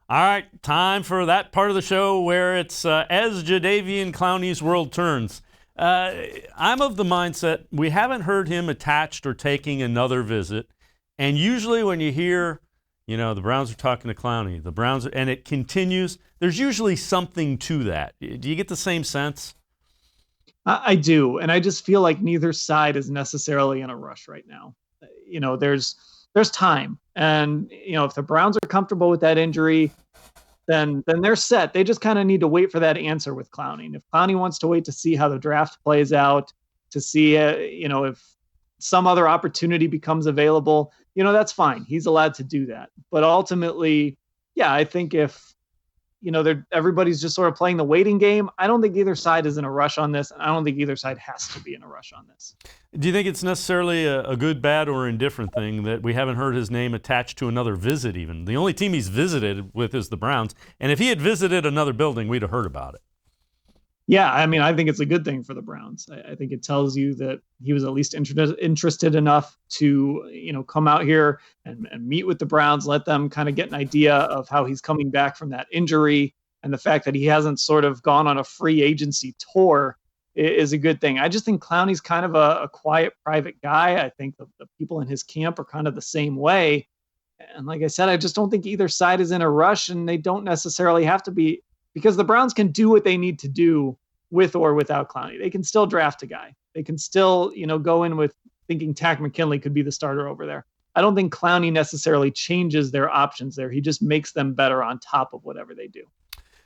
All right, time for that part of the show where it's as Jadeveon Clowney's world turns. I'm of the mindset we haven't heard him attached or taking another visit. And usually when you hear, the Browns are talking to Clowney, and it continues, there's usually something to that. Do you get the same sense? I do, and I just feel like neither side is necessarily in a rush right now. There's time, and if the Browns are comfortable with that injury, then they're set. They just kind of need to wait for that answer with Clowney. And if Clowney wants to wait to see how the draft plays out, to see if some other opportunity becomes available, that's fine. He's allowed to do that. But ultimately, yeah, I think if everybody's just sort of playing the waiting game, I don't think either side is in a rush on this, and I don't think either side has to be in a rush on this. Do you think it's necessarily a good, bad, or indifferent thing that we haven't heard his name attached to another visit even? The only team he's visited with is the Browns, and if he had visited another building, we'd have heard about it. Yeah, I mean, I think it's a good thing for the Browns. I think it tells you that he was at least interested enough to, come out here and meet with the Browns, let them kind of get an idea of how he's coming back from that injury. And the fact that he hasn't sort of gone on a free agency tour is a good thing. I just think Clowney's kind of a quiet, private guy. I think the people in his camp are kind of the same way. And like I said, I just don't think either side is in a rush, and they don't necessarily have to be, because the Browns can do what they need to do with or without Clowney. They can still draft a guy. They can still, go in with thinking Tack McKinley could be the starter over there. I don't think Clowney necessarily changes their options there. He just makes them better on top of whatever they do.